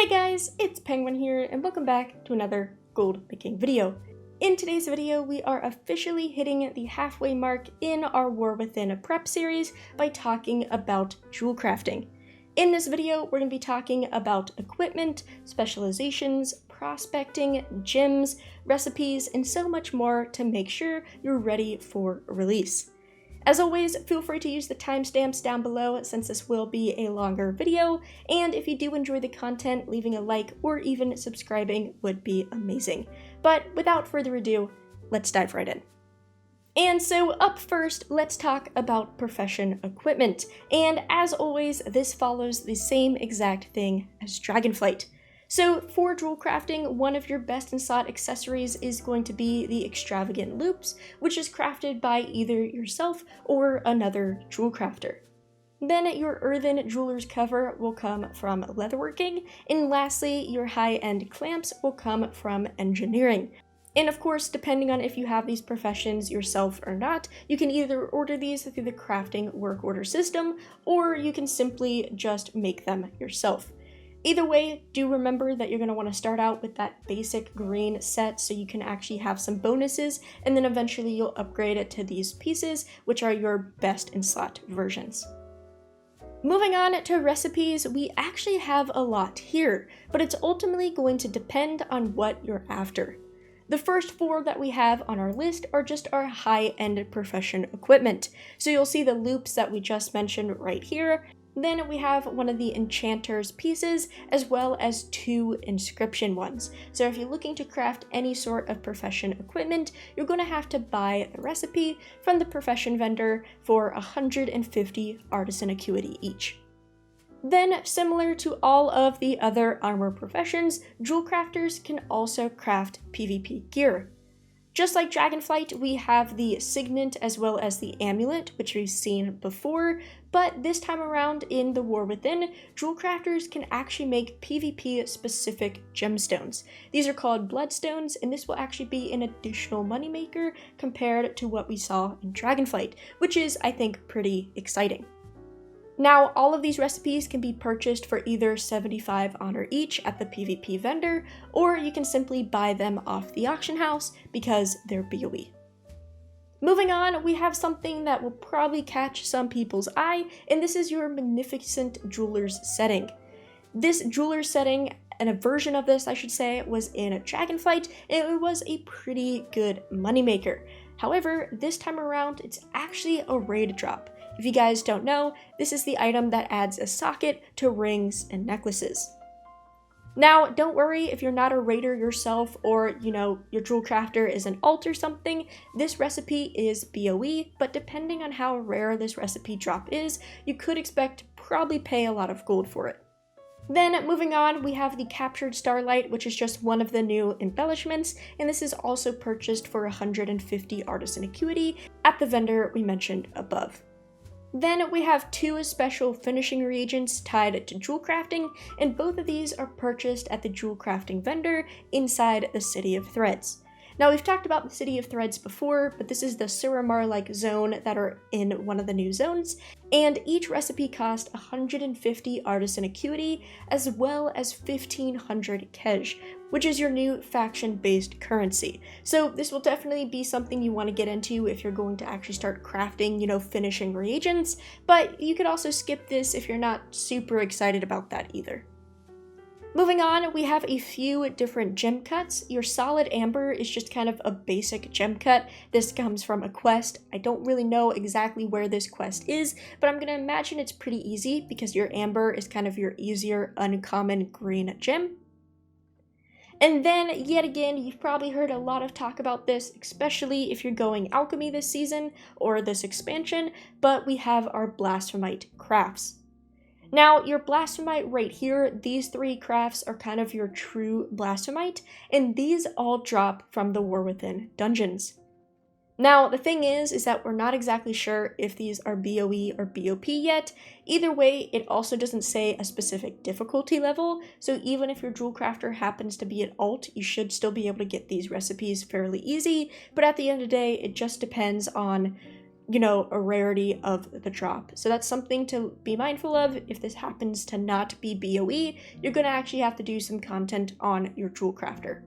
Hey guys, it's Penguin here and welcome back to another gold making video. In today's video, we are officially hitting the halfway mark in our War Within prep series by talking about jewel crafting. In this video, we're going to be talking about equipment, specializations, prospecting, gems, recipes, and so much more to make sure you're ready for release. As always, feel free to use the timestamps down below since this will be a longer video, and if you do enjoy the content, leaving a like or even subscribing would be amazing. But without further ado, let's dive right in. And so up first, let's talk about profession equipment. And as always, this follows the same exact thing as Dragonflight. So for jewel crafting, one of your best and sought accessories is going to be the extravagant loops, which is crafted by either yourself or another jewel crafter. Then your earthen jeweler's cover will come from leatherworking, and lastly, your high-end clamps will come from engineering. And of course, depending on if you have these professions yourself or not, you can either order these through the crafting work order system, or you can simply just make them yourself. Either way, do remember that you're going to want to start out with that basic green set so you can actually have some bonuses, and then eventually you'll upgrade it to these pieces, which are your best in slot versions. Moving on to recipes, we actually have a lot here, but it's ultimately going to depend on what you're after. The first four that we have on our list are just our high-end profession equipment. So you'll see the loops that we just mentioned right here. Then we have one of the enchanter's pieces, as well as two inscription ones. So if you're looking to craft any sort of profession equipment, you're going to have to buy the recipe from the profession vendor for 150 artisan acuity each. Then, similar to all of the other armor professions, jewel crafters can also craft PvP gear. Just like Dragonflight, we have the signet as well as the amulet, which we've seen before, but this time around in the War Within, jewel crafters can actually make PvP-specific gemstones. These are called bloodstones, and this will actually be an additional moneymaker compared to what we saw in Dragonflight, which is, I think, pretty exciting. Now, all of these recipes can be purchased for either 75 honor each at the PvP vendor, or you can simply buy them off the auction house because they're BOE. Moving on, we have something that will probably catch some people's eye, and this is your magnificent jeweler's setting. This jeweler's setting, and a version of this I should say, was in a Dragonflight, and it was a pretty good moneymaker. However, this time around, it's actually a raid drop. If you guys don't know, this is the item that adds a socket to rings and necklaces. Now, don't worry if you're not a raider yourself or, your jewel crafter is an alt or something, this recipe is BOE, but depending on how rare this recipe drop is, you could expect to probably pay a lot of gold for it. Then, moving on, we have the Captured Starlight, which is just one of the new embellishments, and this is also purchased for 150 artisan acuity at the vendor we mentioned above. Then we have two special finishing reagents tied to jewel crafting, and both of these are purchased at the jewel crafting vendor inside the City of Threads. Now, we've talked about the City of Threads before, but this is the Suramar-like zone that are in one of the new zones, and each recipe costs 150 artisan acuity as well as 1500 kej, which is your new faction-based currency. So this will definitely be something you want to get into if you're going to actually start crafting, finishing reagents, but you could also skip this if you're not super excited about that either. Moving on, we have a few different gem cuts. Your solid amber is just kind of a basic gem cut. This comes from a quest. I don't really know exactly where this quest is, but I'm gonna imagine it's pretty easy because your amber is kind of your easier uncommon green gem. And then, yet again, you've probably heard a lot of talk about this, especially if you're going alchemy this season or this expansion, but we have our Blasphemite crafts. Now, your Blasphemite right here, these three crafts are kind of your true Blasphemite, and these all drop from the War Within dungeons. Now, the thing is that we're not exactly sure if these are BOE or BOP yet. Either way, it also doesn't say a specific difficulty level, so even if your jewel crafter happens to be an alt, you should still be able to get these recipes fairly easy, but at the end of the day, it just depends on a rarity of the drop. So that's something to be mindful of. If this happens to not be BOE, you're going to actually have to do some content on your Jewelcrafter.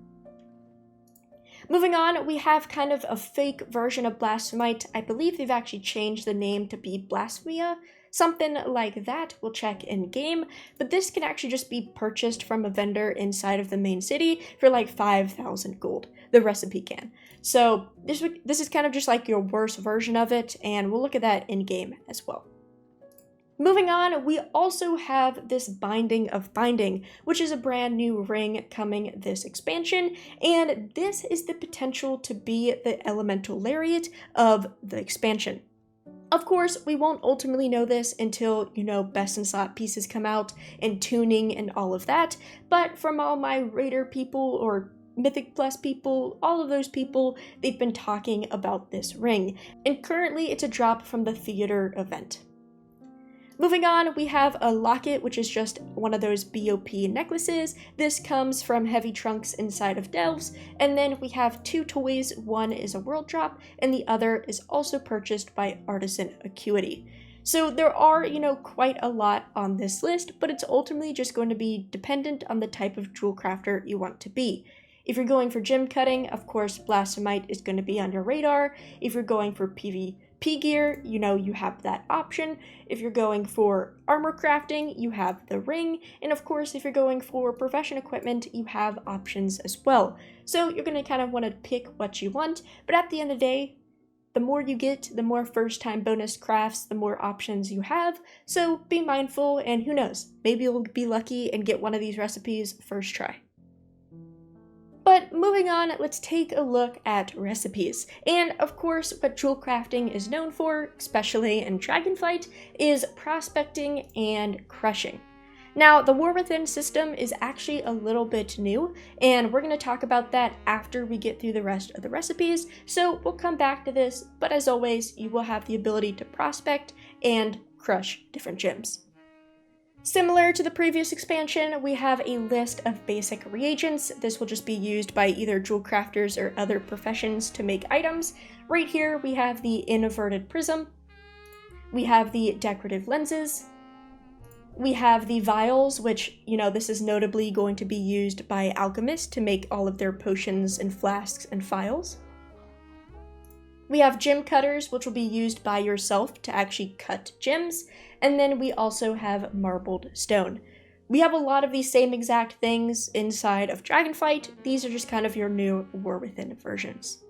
Moving on, we have kind of a fake version of Blasphemite. I believe they've actually changed the name to be Blasphemia, something like that. We'll check in game, but this can actually just be purchased from a vendor inside of the main city for like 5,000 gold. The recipe can. So this is kind of just like your worst version of it, and we'll look at that in game as well. Moving on, we also have this Binding of Binding, which is a brand new ring coming this expansion, and this is the potential to be the elemental lariat of the expansion. Of course, we won't ultimately know this until, best in slot pieces come out and tuning and all of that, but from all my Raider people or Mythic Plus people, all of those people, they've been talking about this ring, and currently it's a drop from the theater event. Moving on, we have a locket, which is just one of those BOP necklaces. This comes from Heavy Trunks inside of Delves, and then we have two toys. One is a world drop, and the other is also purchased by Artisan Acuity. So there are, quite a lot on this list, but it's ultimately just going to be dependent on the type of jewel crafter you want to be. If you're going for gem cutting, of course, Blasphemite is going to be on your radar. If you're going for PvP gear, you have that option. If you're going for armor crafting, you have the ring. And of course, if you're going for profession equipment, you have options as well. So you're going to kind of want to pick what you want. But at the end of the day, the more you get, the more first-time bonus crafts, the more options you have. So be mindful, and who knows, maybe you'll be lucky and get one of these recipes first try. But moving on, let's take a look at recipes. And of course, what Jewelcrafting is known for, especially in Dragonflight, is prospecting and crushing. Now, the War Within system is actually a little bit new, and we're going to talk about that after we get through the rest of the recipes, so we'll come back to this, but as always, you will have the ability to prospect and crush different gems. Similar to the previous expansion, we have a list of basic reagents. This will just be used by either jewel crafters or other professions to make items. Right here, we have the inverted prism. We have the decorative lenses. We have the vials, which, this is notably going to be used by alchemists to make all of their potions and flasks and phials. We have gem cutters, which will be used by yourself to actually cut gems. And then we also have marbled stone. We have a lot of these same exact things inside of Dragonflight. These are just kind of your new War Within versions.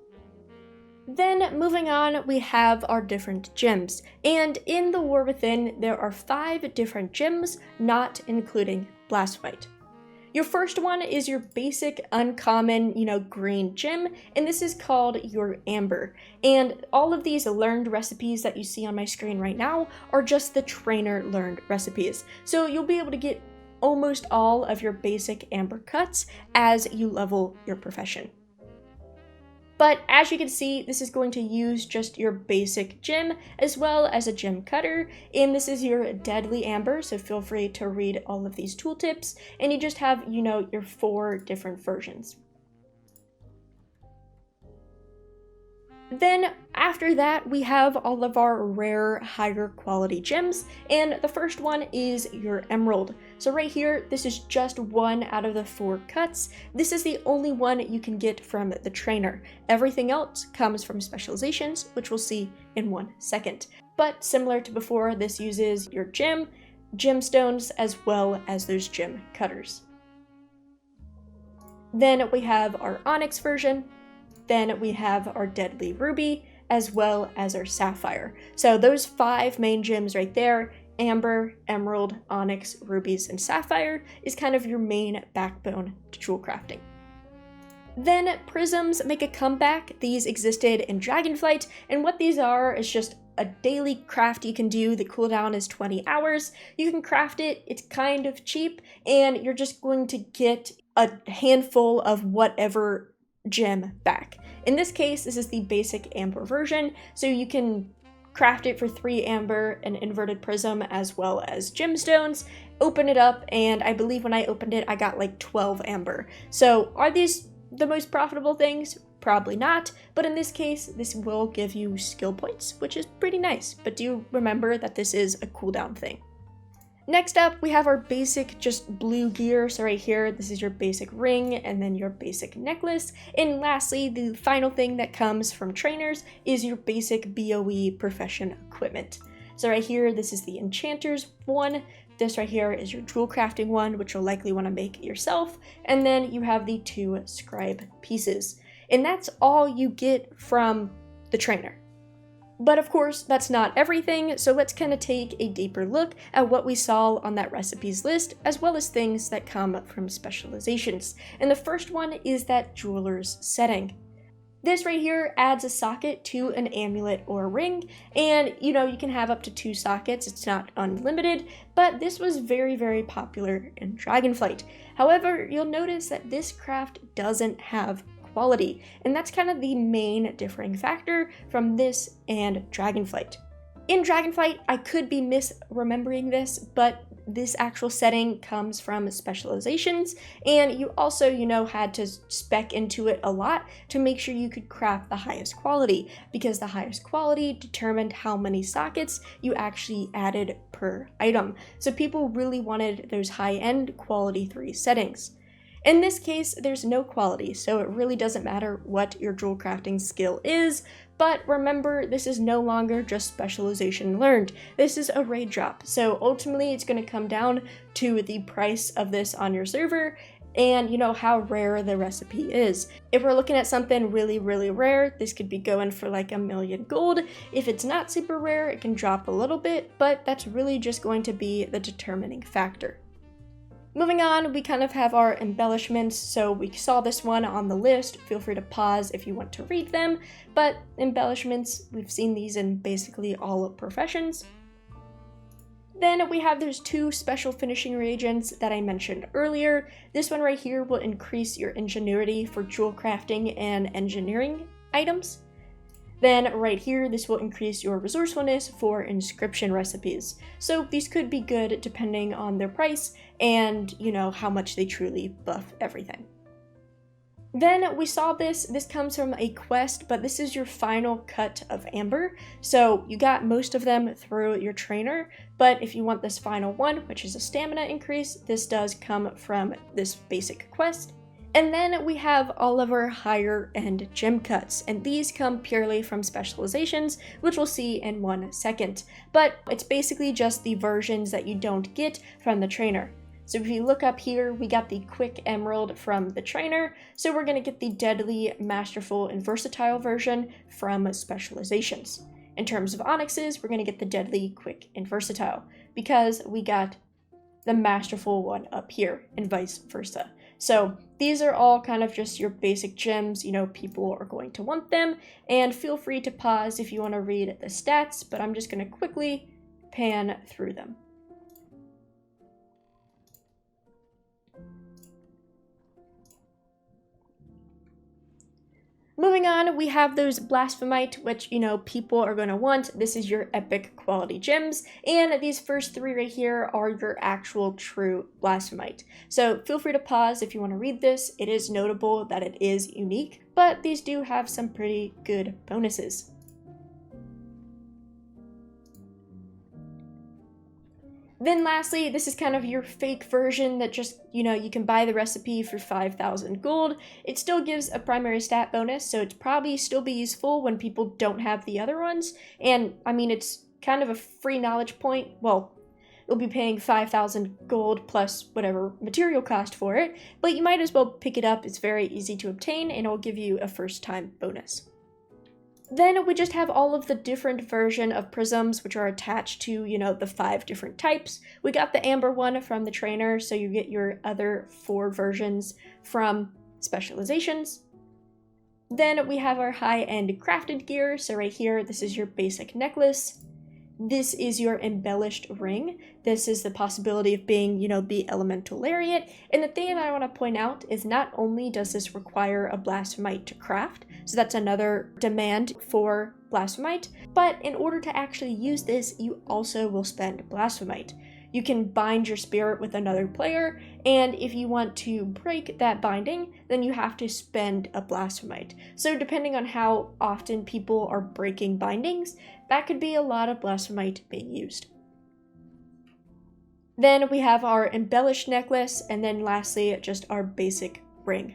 Then moving on, we have our different gems. And in the War Within, there are 5 different gems, not including Blasphemite. Your first one is your basic uncommon, green gem, and this is called your amber. And all of these learned recipes that you see on my screen right now are just the trainer learned recipes. So you'll be able to get almost all of your basic amber cuts as you level your profession. But as you can see, this is going to use just your basic gem as well as a gem cutter, and this is your deadly amber, so feel free to read all of these tooltips, and you just have, your 4 different versions. Then after that, we have all of our rare, higher quality gems, and the first one is your emerald. So right here, this is just 1 out of the 4 cuts. This is the only one you can get from the trainer. Everything else comes from Specializations, which we'll see in 1 second. But similar to before, this uses your gemstones, as well as those gem cutters. Then we have our onyx version. Then we have our deadly ruby, as well as our sapphire. So those 5 main gems right there, amber, emerald, onyx, rubies, and sapphire, is kind of your main backbone to jewel crafting. Then prisms make a comeback. These existed in Dragonflight, and what these are is just a daily craft you can do. The cooldown is 20 hours. You can craft it, it's kind of cheap, and you're just going to get a handful of whatever gem back. In this case, this is the basic amber version, so you can craft it for 3 amber, an inverted prism, as well as gemstones, open it up, and I believe when I opened it, I got like 12 amber. So are these the most profitable things? Probably not, but in this case, this will give you skill points, which is pretty nice, but do remember that this is a cooldown thing. Next up, we have our basic just blue gear. So right here, this is your basic ring and then your basic necklace. And lastly, the final thing that comes from trainers is your basic BOE profession equipment. So right here, this is the enchanter's one. This right here is your jewelcrafting one, which you'll likely want to make yourself. And then you have the 2 scribe pieces. And that's all you get from the trainer. But of course, that's not everything, so let's kind of take a deeper look at what we saw on that recipes list, as well as things that come from specializations. And the first one is that jeweler's setting. This right here adds a socket to an amulet or a ring, and you can have up to 2 sockets, it's not unlimited, but this was very, very popular in Dragonflight. However, you'll notice that this craft doesn't have quality, and that's kind of the main differing factor from this and Dragonflight. In Dragonflight, I could be misremembering this, but this actual setting comes from Specializations, and you also, had to spec into it a lot to make sure you could craft the highest quality, because the highest quality determined how many sockets you actually added per item. So people really wanted those high-end quality 3 settings. In this case, there's no quality, so it really doesn't matter what your jewel crafting skill is, but remember, this is no longer just specialization learned. This is a raid drop, so ultimately it's going to come down to the price of this on your server and how rare the recipe is. If we're looking at something really, really rare, this could be going for like 1,000,000 gold. If it's not super rare, it can drop a little bit, but that's really just going to be the determining factor. Moving on, we kind of have our embellishments, so we saw this one on the list. Feel free to pause if you want to read them, but embellishments, we've seen these in basically all professions. Then we have those 2 special finishing reagents that I mentioned earlier. This one right here will increase your ingenuity for jewel crafting and engineering items. Then right here, this will increase your resourcefulness for inscription recipes. So these could be good depending on their price and, how much they truly buff everything. Then we saw this comes from a quest, but this is your final cut of amber. So you got most of them through your trainer, but if you want this final one, which is a stamina increase, this does come from this basic quest. And then we have all of our higher end gem cuts, and these come purely from specializations, which we'll see in 1 second. But it's basically just the versions that you don't get from the trainer. So if you look up here, we got the quick emerald from the trainer, so we're going to get the deadly, masterful, and versatile version from specializations. In terms of onyxes, we're going to get the deadly, quick, and versatile, because we got the masterful one up here, and vice versa. So these are all kind of just your basic gems, people are going to want them, and feel free to pause if you want to read the stats, but I'm just going to quickly pan through them. Moving on, we have those Blasphemite, which, people are going to want. This is your epic quality gems, and these first 3 right here are your actual true Blasphemite. So feel free to pause if you want to read this. It is notable that it is unique, but these do have some pretty good bonuses. Then lastly, this is kind of your fake version that just, you can buy the recipe for 5,000 gold. It still gives a primary stat bonus, so it's probably still be useful when people don't have the other ones. And I mean, it's kind of a free knowledge point. Well, you'll be paying 5,000 gold plus whatever material cost for it, but you might as well pick it up. It's very easy to obtain, and it'll give you a first time bonus. Then we just have all of the different version of prisms which are attached to, the 5 different types. We got the amber one from the trainer, so you get your other 4 versions from specializations. Then we have our high-end crafted gear. So right here, this is your basic necklace. This is your embellished ring. This is the possibility of being, the elemental lariat. And the thing that I want to point out is not only does this require a Blasphemite to craft, so that's another demand for Blasphemite, but in order to actually use this, you also will spend Blasphemite. you can bind your spirit with another player, and if you want to break that binding, then you have to spend a Blasphemite. So depending on how often people are breaking bindings, that could be a lot of Blasphemite being used. Then we have our embellished necklace, and then lastly, just our basic ring.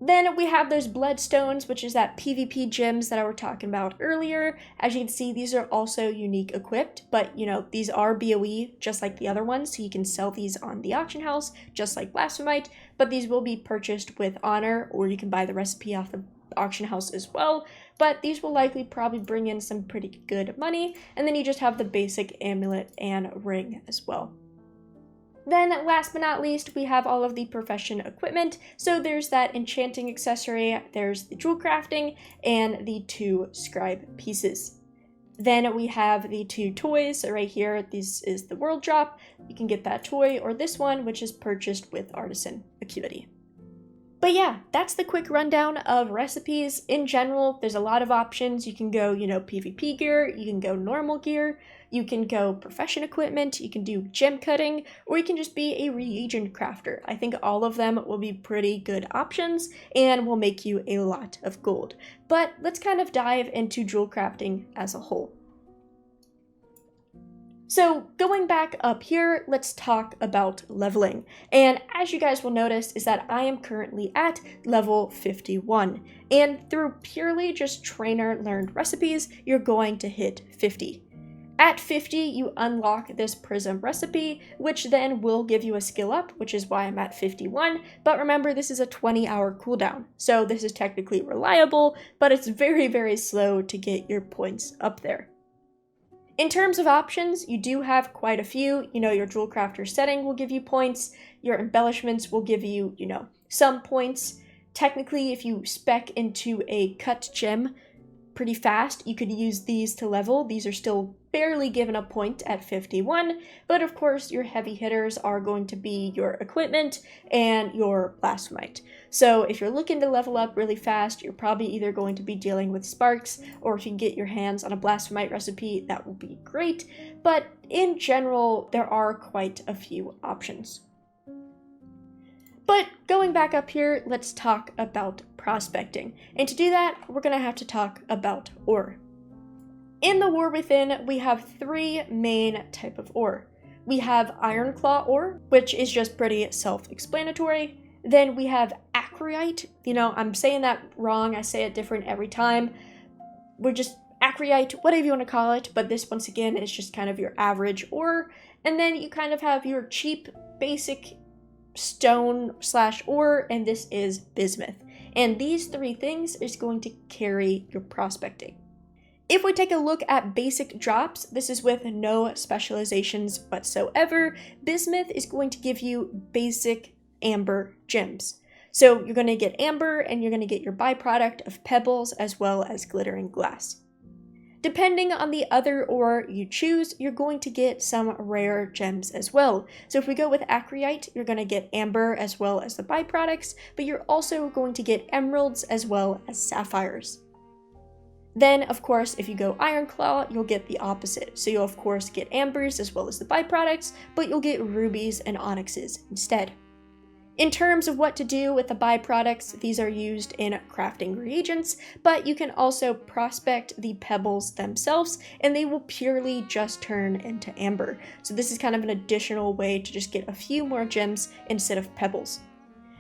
Then we have those bloodstones, which is that PvP gems that I was talking about earlier. As you can see, these are also unique equipped, but these are BOE just like the other ones, so you can sell these on the auction house, just like Blasphemite, but these will be purchased with honor, or you can buy the recipe off the auction house as well, but these will likely probably bring in some pretty good money, and then you just have the basic amulet and ring as well. Then last but not least, we have all of the profession equipment. So there's that enchanting accessory, there's the jewel crafting, and the 2 scribe pieces. Then we have the 2 toys. So right here, this is the world drop. You can get that toy or this one, which is purchased with artisan acuity. But yeah, that's the quick rundown of recipes. In general, there's a lot of options. You can go, PvP gear, you can go normal gear, you can go profession equipment, you can do gem cutting, or you can just be a reagent crafter. I think all of them will be pretty good options and will make you a lot of gold. But let's kind of dive into jewel crafting as a whole. So going back up here, let's talk about leveling. And as you guys will notice is that I am currently at level 51. And through purely just trainer learned recipes, you're going to hit 50. At 50, you unlock this prism recipe, which then will give you a skill up, which is why I'm at 51. But remember, this is a 20-hour cooldown. So this is technically reliable, but it's very, very slow to get your points up there. In terms of options, you do have quite a few. Your jewel crafter setting will give you points. Your embellishments will give you, some points. Technically, if you spec into a cut gem pretty fast, you could use these to level. These are still barely given a point at 51, but of course your heavy hitters are going to be your equipment and your Blasphemite. So if you're looking to level up really fast, you're probably either going to be dealing with sparks, or if you can get your hands on a Blasphemite recipe, that will be great. But in general, there are quite a few options. But going back up here, let's talk about prospecting. And to do that, we're going to have to talk about ore. In the War Within, we have 3 main type of ore. We have Iron Claw ore, which is just pretty self-explanatory. Then we have Acryite. I'm saying that wrong. I say it different every time. We're just Acryite, whatever you want to call it. But this, once again, is just kind of your average ore. And then you kind of have your cheap, basic stone/ore, and this is bismuth. And these 3 things is going to carry your prospecting. If we take a look at basic drops, this is with no specializations whatsoever. Bismuth is going to give you basic amber gems. So you're going to get amber, and you're going to get your byproduct of pebbles as well as glittering glass. Depending on the other ore you choose, you're going to get some rare gems as well. So if we go with Acryite, you're going to get amber as well as the byproducts, but you're also going to get emeralds as well as sapphires. Then, of course, if you go Iron Claw, you'll get the opposite. So you'll, of course, get ambers as well as the byproducts, but you'll get rubies and onyxes instead. In terms of what to do with the byproducts, these are used in crafting reagents, but you can also prospect the pebbles themselves, and they will purely just turn into amber. So this is kind of an additional way to just get a few more gems instead of pebbles.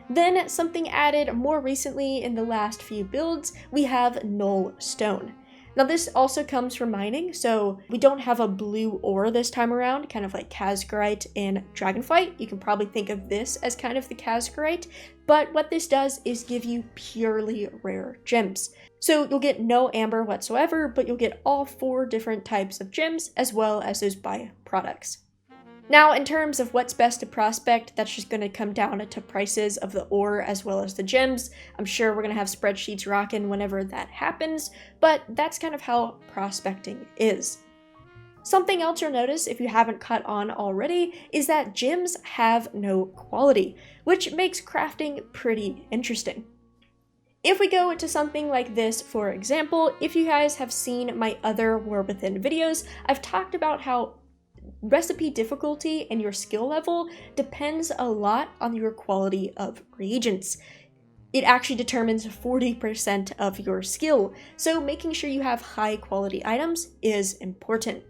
Then something added more recently in the last few builds, we have null stone. Now this also comes from mining, so we don't have a blue ore this time around, kind of like Cascarite in Dragonflight. You can probably think of this as kind of the Cascarite, but what this does is give you purely rare gems. So you'll get no amber whatsoever, but you'll get all 4 different types of gems as well as those byproducts. Now, in terms of what's best to prospect, that's just going to come down to prices of the ore as well as the gems. I'm sure we're going to have spreadsheets rocking whenever that happens, but that's kind of how prospecting is. Something else you'll notice if you haven't caught on already is that gems have no quality, which makes crafting pretty interesting. If we go to something like this, for example, if you guys have seen my other War Within videos, I've talked about how recipe difficulty and your skill level depends a lot on your quality of reagents. It actually determines 40% of your skill, so making sure you have high quality items is important.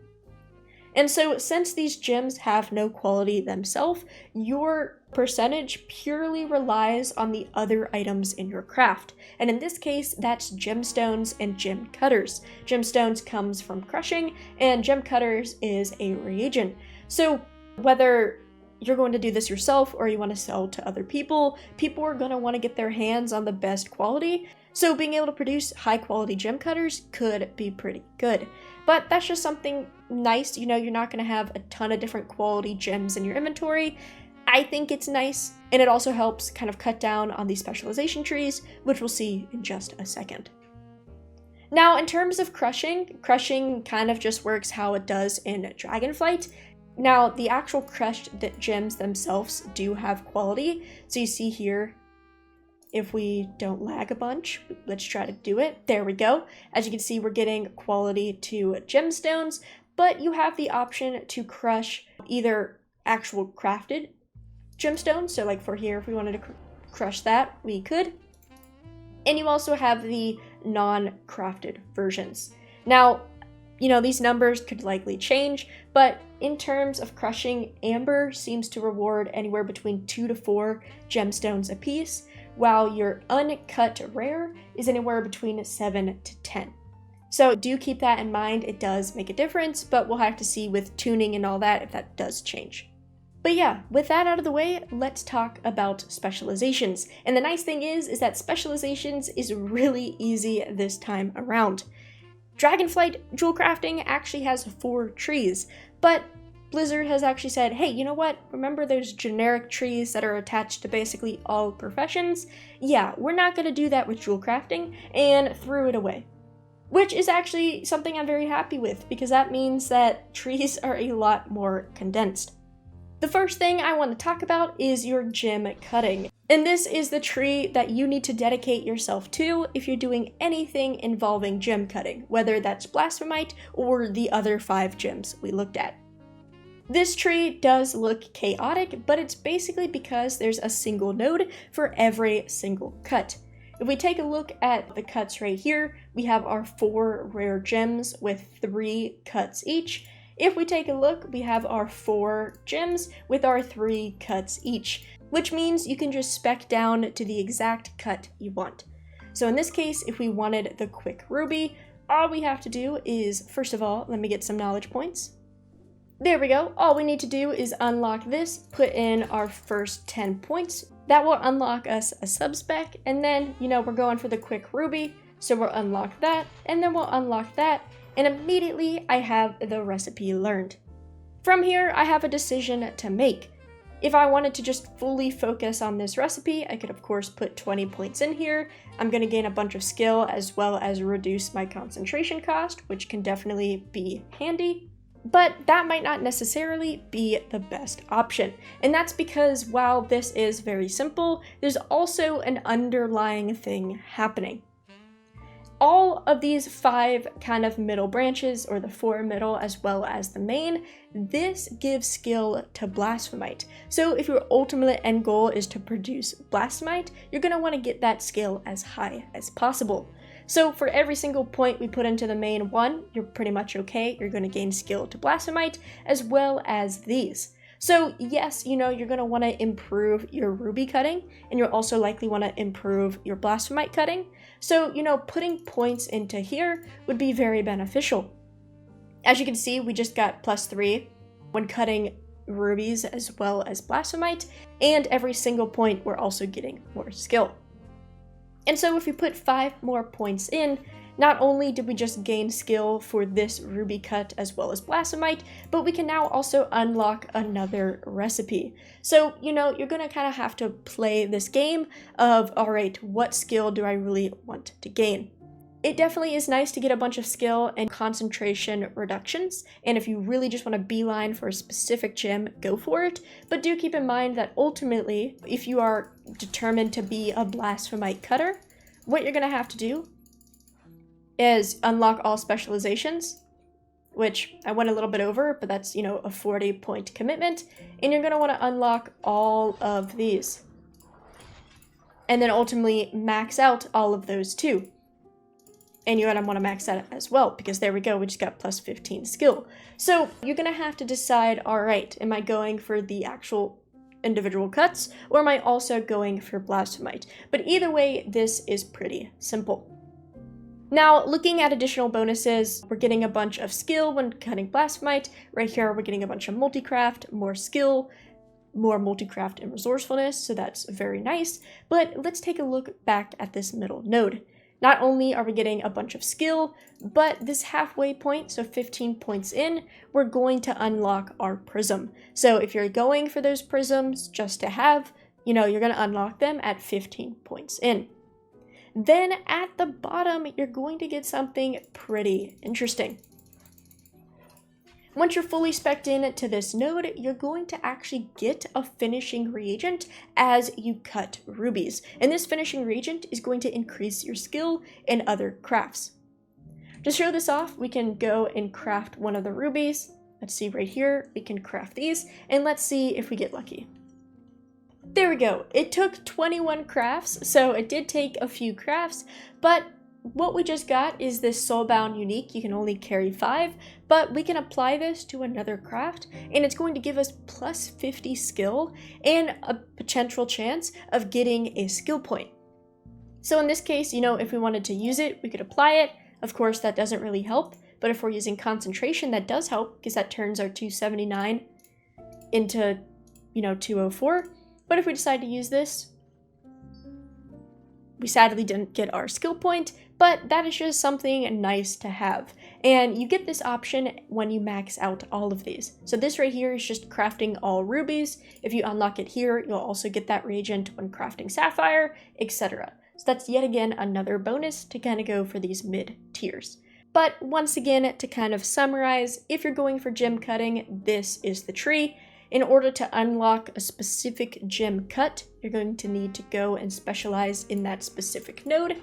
And so since these gems have no quality themselves, your percentage purely relies on the other items in your craft. And in this case, that's gemstones and gem cutters. Gemstones comes from crushing, and gem cutters is a reagent. So whether you're going to do this yourself or you want to sell to other people, people are going to want to get their hands on the best quality. So being able to produce high quality gem cutters could be pretty good. But that's just something nice. You know, you're not going to have a ton of different quality gems in your inventory. I think it's nice, and it also helps kind of cut down on these specialization trees, which we'll see in just a second. Now, in terms of crushing kind of just works how it does in Dragonflight. Now, the actual crushed gems themselves do have quality. So you see here, if we don't lag a bunch, let's try to do it. There we go. As you can see, we're getting quality to gemstones, but you have the option to crush either actual crafted gemstones. So like for here, if we wanted to crush that, we could. And you also have the non-crafted versions. Now, you know, these numbers could likely change, but in terms of crushing, amber seems to reward anywhere between 2 to 4 gemstones apiece, while your uncut rare is anywhere between 7 to 10. So do keep that in mind. It does make a difference, but we'll have to see with tuning and all that if that does change. But yeah, with that out of the way, let's talk about specializations. And the nice thing is that specializations is really easy this time around. Dragonflight Jewelcrafting actually has 4 trees, but Blizzard has actually said, hey, you know what? Remember those generic trees that are attached to basically all professions? Yeah, we're not going to do that with Jewelcrafting, and threw it away. Which is actually something I'm very happy with, because that means that trees are a lot more condensed. The first thing I want to talk about is your gem cutting. And this is the tree that you need to dedicate yourself to if you're doing anything involving gem cutting, whether that's Blasphemite or the other 5 gems we looked at. This tree does look chaotic, but it's basically because there's a single node for every single cut. If we take a look at the cuts right here, we have our 4 rare gems with 3 cuts each. If we take a look, we have our 4 gems with our 3 cuts each, which means you can just spec down to the exact cut you want. So in this case, if we wanted the quick ruby, all we have to do is, first of all, let me get some knowledge points. There we go. All we need to do is unlock this, put in our first 10 points. That will unlock us a subspec, and then, you know, we're going for the quick ruby, so we'll unlock that, and then we'll unlock that, and immediately I have the recipe learned. From here, I have a decision to make. If I wanted to just fully focus on this recipe, I could of course put 20 points in here. I'm going to gain a bunch of skill as well as reduce my concentration cost, which can definitely be handy. But that might not necessarily be the best option. And that's because while this is very simple, there's also an underlying thing happening. All of these 5 kind of middle branches, or the 4 middle as well as the main, this gives skill to Blasphemite. So if your ultimate end goal is to produce Blasphemite, you're going to want to get that skill as high as possible. So for every single point we put into the main one, you're pretty much okay. You're going to gain skill to Blasphemite as well as these. So yes, you know, you're going to want to improve your ruby cutting, and you'll also likely want to improve your Blasphemite cutting. So, you know, putting points into here would be very beneficial. As you can see, we just got +3 when cutting rubies as well as Blasphemite, and every single point we're also getting more skill. And so if we put 5 more points in, not only did we just gain skill for this ruby cut as well as Blasphemite, but we can now also unlock another recipe. So, you know, you're going to kind of have to play this game of, all right, what skill do I really want to gain? It definitely is nice to get a bunch of skill and concentration reductions, and if you really just want to beeline for a specific gem, go for it. But do keep in mind that ultimately, if you are determined to be a Blasphemite cutter, what you're going to have to do is unlock all specializations, which I went a little bit over, but that's, you know, a 40-point commitment. And you're going to want to unlock all of these. And then ultimately max out all of those too. And you're going to want to max that as well, because there we go, we just got plus 15 skill. So you're going to have to decide, all right, am I going for the actual individual cuts, or am I also going for Blasphemite? But either way, this is pretty simple. Now, looking at additional bonuses, we're getting a bunch of skill when cutting Blasphemite. Right here, we're getting a bunch of multicraft, more skill, more multicraft and resourcefulness, so that's very nice. But let's take a look back at this middle node. Not only are we getting a bunch of skill, but this halfway point, so 15 points in, we're going to unlock our prism. So if you're going for those prisms just to have, you know, you're going to unlock them at 15 points in. Then at the bottom, you're going to get something pretty interesting. Once you're fully spec'd in to this node, you're going to actually get a finishing reagent as you cut rubies. And this finishing reagent is going to increase your skill in other crafts. To show this off, we can go and craft one of the rubies. Let's see right here, we can craft these, and let's see if we get lucky. There we go. It took 21 crafts, so it did take a few crafts, but what we just got is this soulbound unique. You can only carry 5, but we can apply this to another craft, and it's going to give us plus 50 skill and a potential chance of getting a skill point. So in this case, you know, if we wanted to use it, we could apply it. Of course, that doesn't really help, but if we're using concentration, that does help, because that turns our 279 into, you know, 204. But if we decide to use this, we sadly didn't get our skill point, but that is just something nice to have. And you get this option when you max out all of these. So this right here is just crafting all rubies. If you unlock it here, you'll also get that reagent when crafting sapphire, etc. So that's yet again another bonus to kind of go for these mid tiers. But once again, to kind of summarize, if you're going for gem cutting, this is the tree. In order to unlock a specific gem cut, you're going to need to go and specialize in that specific node.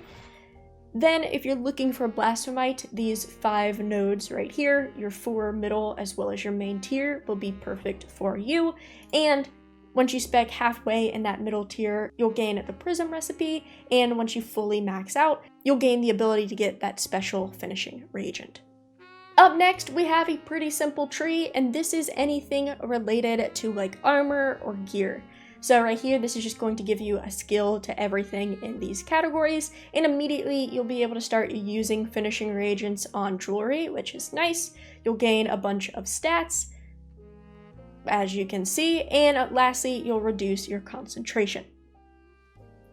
Then if you're looking for Blasphemite, these 5 nodes right here, your 4 middle as well as your main tier, will be perfect for you. And once you spec halfway in that middle tier, you'll gain the prism recipe, and once you fully max out, you'll gain the ability to get that special finishing reagent. Up next, we have a pretty simple tree, and this is anything related to like armor or gear. So right here, this is just going to give you a skill to everything in these categories, and immediately you'll be able to start using finishing reagents on jewelry, which is nice. You'll gain a bunch of stats, as you can see, and lastly, you'll reduce your concentration.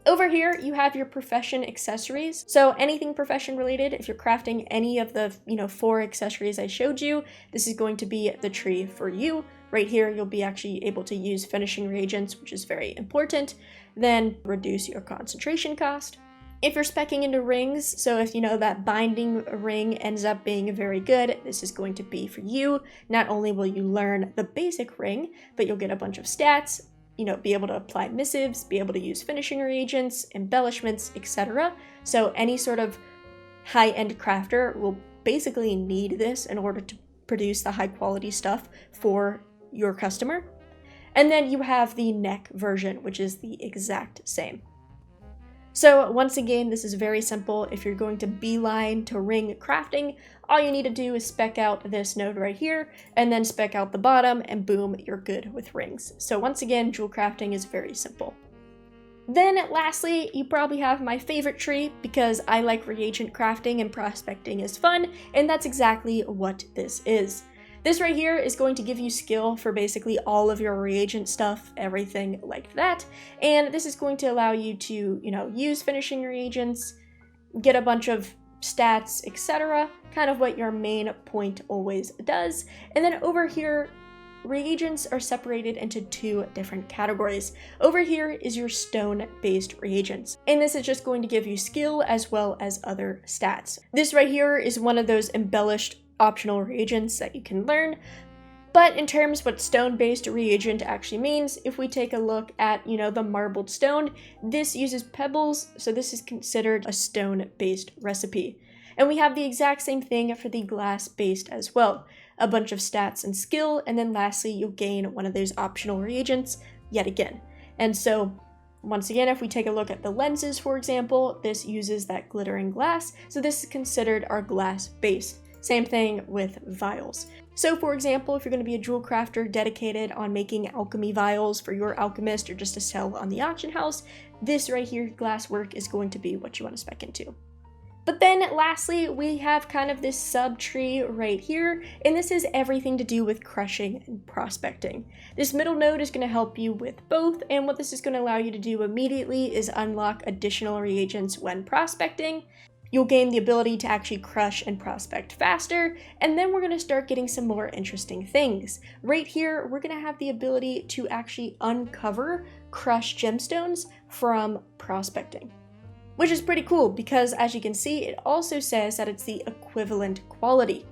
Over here, you have your profession accessories. So anything profession related, if you're crafting any of the 4 accessories I showed you, this is going to be the tree for you. Right here, you'll be actually able to use finishing reagents, which is very important. Then reduce your concentration cost. If you're speccing into rings, so if you know that binding ring ends up being very good, this is going to be for you. Not only will you learn the basic ring, but you'll get a bunch of stats, be able to apply missives, be able to use finishing reagents, embellishments, etc. So any sort of high-end crafter will basically need this in order to produce the high-quality stuff for your customer. And then you have the neck version, which is the exact same. So once again, this is very simple. If you're going to beeline to ring crafting, all you need to do is spec out this node right here, and then spec out the bottom, and boom, you're good with rings. So once again, jewel crafting is very simple. Then lastly, you probably have my favorite tree, because I like reagent crafting and prospecting is fun, and that's exactly what this is. This right here is going to give you skill for basically all of your reagent stuff, everything like that. And this is going to allow you to, use finishing reagents, get a bunch of stats, etc. Kind of what your main point always does. And then over here, reagents are separated into 2 different categories. Over here is your stone-based reagents, and this is just going to give you skill as well as other stats. This right here is one of those embellished optional reagents that you can learn. But in terms of what stone-based reagent actually means, if we take a look at, the marbled stone, this uses pebbles, so this is considered a stone-based recipe. And we have the exact same thing for the glass-based as well. A bunch of stats and skill, and then lastly, you'll gain one of those optional reagents yet again. And so, once again, if we take a look at the lenses, for example, this uses that glittering glass, so this is considered our glass-based. Same thing with vials. So for example, if you're going to be a jewel crafter dedicated on making alchemy vials for your alchemist or just to sell on the auction house, this right here, glass work, is going to be what you want to spec into. But then lastly, we have kind of this sub-tree right here, and this is everything to do with crushing and prospecting. This middle node is going to help you with both, and what this is going to allow you to do immediately is unlock additional reagents when prospecting. You'll gain the ability to actually crush and prospect faster, and then we're going to start getting some more interesting things. Right here, we're going to have the ability to actually uncover crushed gemstones from prospecting, which is pretty cool because, as you can see, it also says that it's the equivalent quality.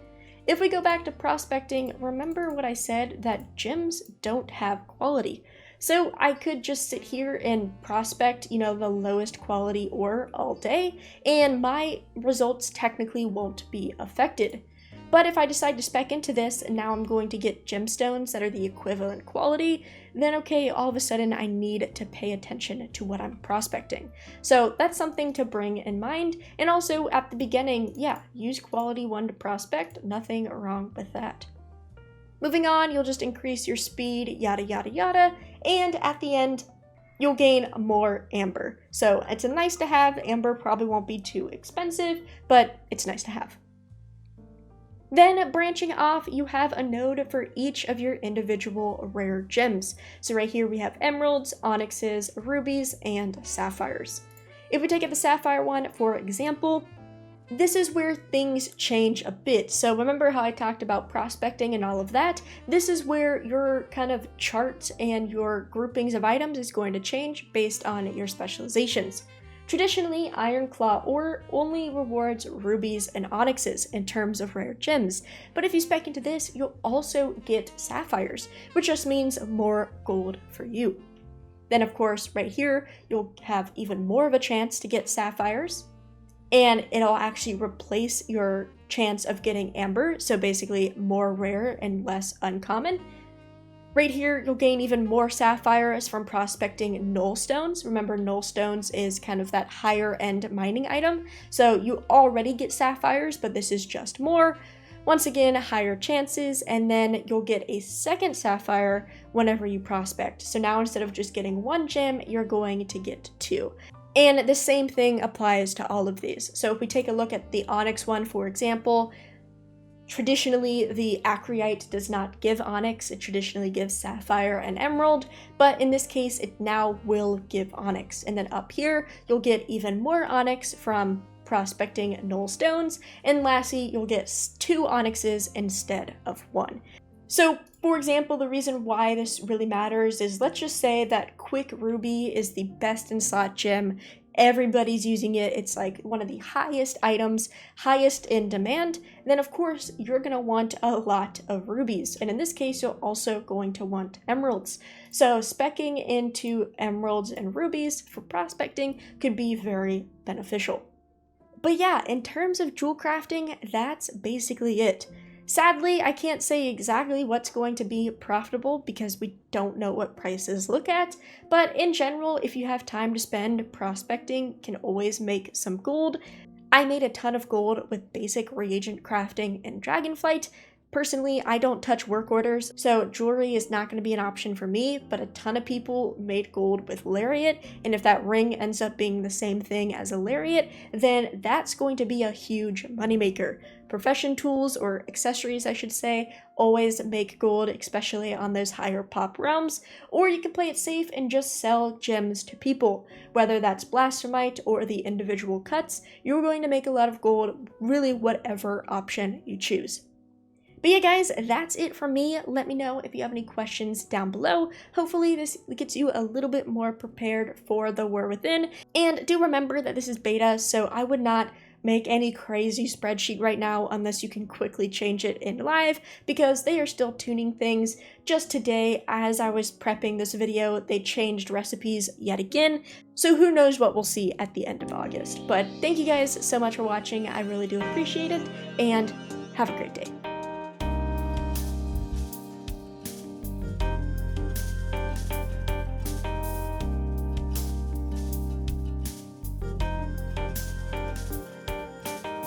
If we go back to prospecting, remember what I said, that gems don't have quality. So I could just sit here and prospect, the lowest quality ore all day, and my results technically won't be affected. But if I decide to spec into this, and now I'm going to get gemstones that are the equivalent quality, then okay, all of a sudden I need to pay attention to what I'm prospecting. So that's something to bring in mind. And also at the beginning, use quality 1 to prospect, nothing wrong with that. Moving on, you'll just increase your speed, yada yada yada, and at the end, you'll gain more amber. So it's a nice to have. Amber probably won't be too expensive, but it's nice to have. Then branching off, you have a node for each of your individual rare gems. So right here we have emeralds, onyxes, rubies, and sapphires. If we take the sapphire one, for example, this is where things change a bit. So remember how I talked about prospecting and all of that? This is where your kind of chart and your groupings of items is going to change based on your specializations. Traditionally, Iron Claw ore only rewards rubies and onyxes in terms of rare gems, but if you spec into this, you'll also get sapphires, which just means more gold for you. Then of course, right here, you'll have even more of a chance to get sapphires, and it'll actually replace your chance of getting amber, so basically more rare and less uncommon. Right here, you'll gain even more sapphires from prospecting null stones. Remember, null stones is kind of that higher end mining item, so you already get sapphires, but this is just more. Once again, higher chances, and then you'll get a second sapphire whenever you prospect. So now instead of just getting 1 gem, you're going to get 2. And the same thing applies to all of these. So if we take a look at the onyx one, for example, traditionally the acryite does not give onyx, it traditionally gives sapphire and emerald, but in this case it now will give onyx. And then up here, you'll get even more onyx from prospecting null stones, and lastly, you'll get 2 onyxes instead of 1. So, for example, the reason why this really matters is, let's just say that Quick Ruby is the best in slot gem. Everybody's using it. It's like one of the highest items, highest in demand. Then of course, you're going to want a lot of rubies. And in this case, you're also going to want emeralds. So speccing into emeralds and rubies for prospecting could be very beneficial. But yeah, in terms of jewel crafting, that's basically it. Sadly, I can't say exactly what's going to be profitable because we don't know what prices look at, but in general, if you have time to spend, prospecting can always make some gold. I made a ton of gold with basic reagent crafting and Dragonflight. Personally, I don't touch work orders, so jewelry is not going to be an option for me, but a ton of people made gold with lariat, and if that ring ends up being the same thing as a lariat, then that's going to be a huge moneymaker. Profession tools, or accessories I should say, always make gold, especially on those higher pop realms, or you can play it safe and just sell gems to people. Whether that's Blasphemite or the individual cuts, you're going to make a lot of gold, really whatever option you choose. But yeah guys, that's it from me. Let me know if you have any questions down below. Hopefully this gets you a little bit more prepared for the War Within. And do remember that this is beta, so I would not make any crazy spreadsheet right now unless you can quickly change it in live, because they are still tuning things. Just today, as I was prepping this video, they changed recipes yet again, so who knows what we'll see at the end of August. But thank you guys so much for watching, I really do appreciate it, and have a great day.